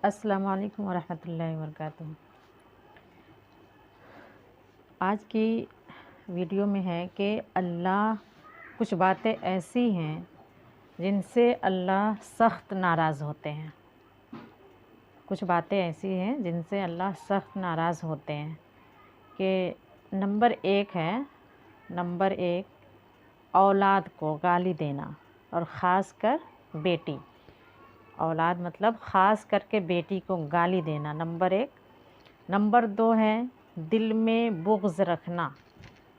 अस्सलामु अलैकुम वरहमतुल्लाहि वबरकातुहू। आज की वीडियो में है कि अल्लाह कुछ बातें ऐसी हैं जिनसे अल्लाह सख्त नाराज़ होते हैं। कुछ बातें ऐसी हैं जिनसे अल्लाह सख्त नाराज़ होते हैं कि नंबर एक औलाद को गाली देना, और ख़ास कर बेटी। औलाद मतलब ख़ास करके बेटी को गाली देना, नंबर एक। नंबर दो है दिल में बुग़्ज़ रखना,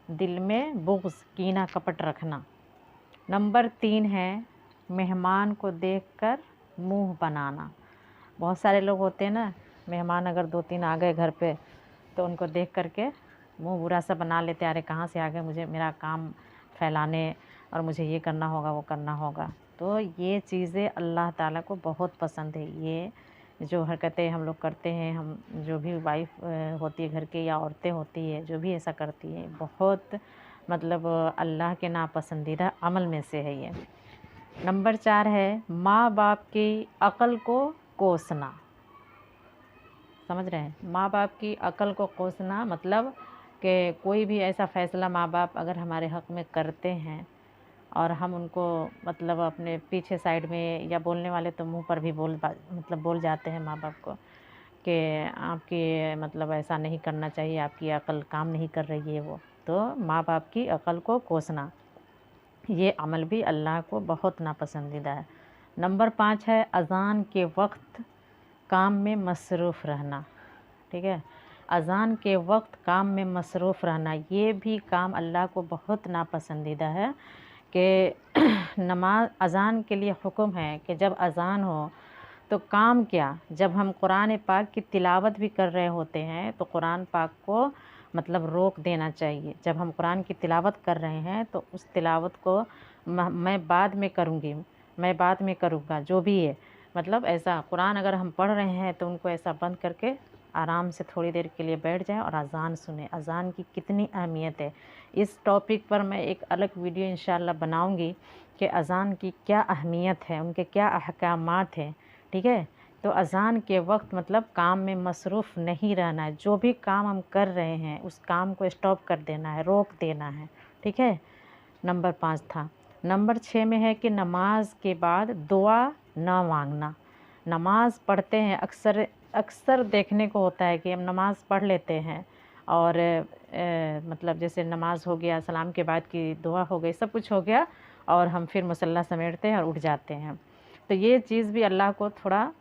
दिल में बुग़्ज़ कीना कपट रखना। नंबर तीन है मेहमान को देखकर मुंह बनाना। बहुत सारे लोग होते हैं ना, मेहमान अगर दो तीन आ गए घर पे तो उनको देख करके मुंह बुरा सा बना लेते, अरे कहाँ से आ गए, मुझे मेरा काम फैलाने और मुझे ये करना होगा वो करना होगा। तो ये चीज़ें अल्लाह ताला को बहुत पसंद है। ये जो हरकतें हम लोग करते हैं, हम जो भी वाइफ होती है घर के या औरतें होती है जो भी ऐसा करती है, बहुत मतलब अल्लाह के नापसंदीदा अमल में से है ये। नंबर चार है माँ बाप की अक़ल को कोसना। समझ रहे हैं? माँ बाप की अक़ल को कोसना मतलब कि कोई भी ऐसा फ़ैसला माँ बाप अगर हमारे हक़ में करते हैं और हम उनको मतलब अपने पीछे साइड में, या बोलने वाले तो मुंह पर भी बोल जाते हैं माँ बाप को कि आपकी मतलब ऐसा नहीं करना चाहिए, आपकी अक़ल काम नहीं कर रही है वो। तो माँ बाप की अक़ल को कोसना, ये अमल भी अल्लाह को बहुत नापसंदीदा है। नंबर पाँच है अज़ान के वक्त काम में मसरूफ़ रहना। ठीक है, अज़ान के वक्त काम में मसरूफ़ रहना, ये भी काम अल्लाह को बहुत नापसंदीदा है कि नमाज अज़ान के लिए हुक्म है कि जब अज़ान हो तो काम क्या, जब हम कुरान पाक की तिलावत भी कर रहे होते हैं तो कुरान पाक को मतलब रोक देना चाहिए। जब हम कुरान की तिलावत कर रहे हैं तो उस तिलावत को मैं बाद में करूँगी, मैं बाद में करूँगा, जो भी है मतलब ऐसा कुरान अगर हम पढ़ रहे हैं तो उनको ऐसा बंद करके आराम से थोड़ी देर के लिए बैठ जाएं और अज़ान सुने। अज़ान की कितनी अहमियत है, इस टॉपिक पर मैं एक अलग वीडियो इंशाअल्लाह बनाऊंगी कि अज़ान की क्या अहमियत है, उनके क्या अहकामात हैं। ठीक है, तो अज़ान के वक्त मतलब काम में मसरूफ़ नहीं रहना है। जो भी काम हम कर रहे हैं उस काम को स्टॉप कर देना है, रोक देना है। ठीक है, नंबर पाँच था। नंबर छः में है कि नमाज के बाद दुआ ना मांगना। नमाज़ पढ़ते हैं, अक्सर देखने को होता है कि हम नमाज़ पढ़ लेते हैं और मतलब जैसे नमाज हो गया, सलाम के बाद की दुआ हो गई, सब कुछ हो गया और हम फिर मुसल्ला समेटते हैं और उठ जाते हैं। तो ये चीज़ भी अल्लाह को थोड़ा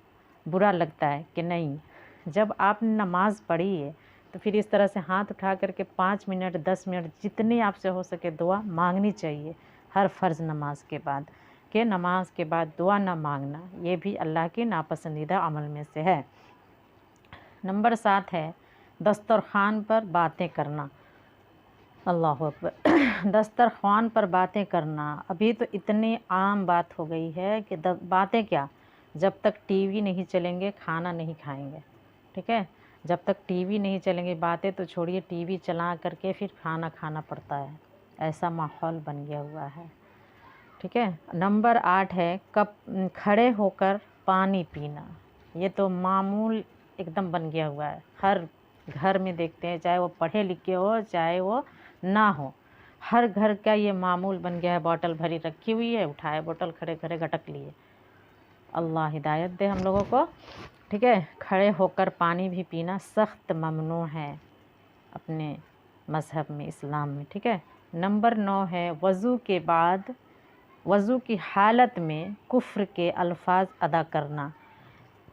बुरा लगता है कि नहीं, जब आपने नमाज़ पढ़ी है तो फिर इस तरह से हाथ उठा करके 5 मिनट 10 मिनट जितनी आपसे हो सके दुआ मांगनी चाहिए हर फ़र्ज़ नमाज के बाद। कि नमाज के बाद दुआ ना मांगना, ये भी अल्लाह की नापसंदीदा अमल में से है। नंबर 7 है दस्तरख़्वान पर बातें करना। अल्लाह अकबर दस्तरख़्वान पर बातें करना अभी तो इतनी आम बात हो गई है कि बातें क्या, जब तक टीवी नहीं चलेंगे खाना नहीं खाएंगे। ठीक है, जब तक टीवी नहीं चलेंगे, बातें तो छोड़िए, टीवी चला करके फिर खाना खाना पड़ता है, ऐसा माहौल बन गया हुआ है। ठीक है, नंबर 8 है कप खड़े होकर पानी पीना। ये तो मामूल एकदम बन गया हुआ है, हर घर में देखते हैं, चाहे वो पढ़े लिखे हो चाहे वो ना हो, हर घर का ये मामूल बन गया है। बोतल भरी रखी हुई है, उठाए बोतल, खड़े खड़े गटक लिए। अल्लाह हिदायत दे हम लोगों को। ठीक है, खड़े होकर पानी भी पीना सख्त ममनू है अपने मज़हब में, इस्लाम में। ठीक है, नंबर 9 है वज़ू की हालत में कुफ्र के अल्फाज अदा करना।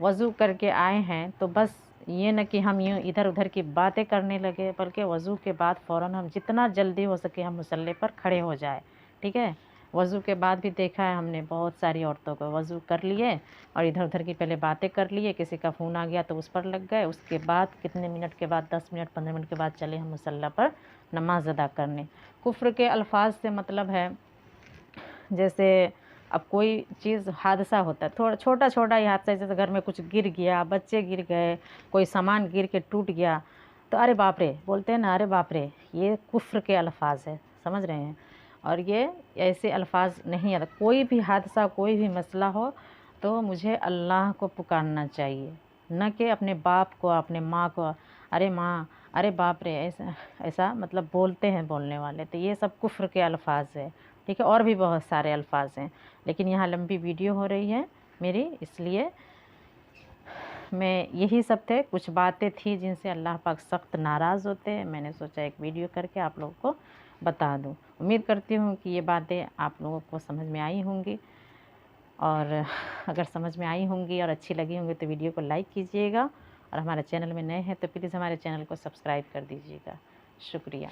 वज़ू करके आए हैं तो बस ये न कि हम यूँ इधर उधर की बातें करने लगे, बल्कि वज़ू के बाद फ़ौरन हम जितना जल्दी हो सके हम मुसल्ले पर खड़े हो जाए। ठीक है, वज़ू के बाद भी देखा है हमने बहुत सारी औरतों को, वज़ू कर लिए और इधर उधर की पहले बातें कर लिए, किसी का फ़ोन आ गया तो उस पर लग गए, उसके बाद कितने मिनट के बाद 10 मिनट 15 मिनट के बाद चले हम मुसल्ला पर नमाज़ अदा करने। कुफ्र के अल्फाज से मतलब है जैसे अब कोई चीज़ हादसा होता है, थोड़ा छोटा छोटा ही हादसा, जैसे घर में कुछ गिर गया, बच्चे गिर गए, कोई सामान गिर के टूट गया तो अरे बाप रे बोलते हैं ना, अरे बाप रे, ये कुफ्र के अल्फाज है। समझ रहे हैं? और ये ऐसे अल्फाज नहीं आता। कोई भी हादसा कोई भी मसला हो तो मुझे अल्लाह को पुकारना चाहिए, न कि अपने बाप को, अपने माँ को अरे माँ, अरे बाप रे, ऐसा ऐसा मतलब बोलते हैं बोलने वाले। तो ये सब कुफ्र के अल्फाज है, ठीक है। और भी बहुत सारे अल्फाज हैं, लेकिन यहाँ लंबी वीडियो हो रही है मेरी, इसलिए मैं यही सब थे, कुछ बातें थी जिनसे अल्लाह पाक सख्त नाराज़ होते हैं। मैंने सोचा एक वीडियो करके आप लोगों को बता दूं। उम्मीद करती हूँ कि ये बातें आप लोगों को समझ में आई होंगी, और अगर समझ में आई होंगी और अच्छी लगी होंगी तो वीडियो को लाइक कीजिएगा, और हमारे चैनल में नए हैं तो प्लीज़ हमारे चैनल को सब्सक्राइब कर दीजिएगा। शुक्रिया।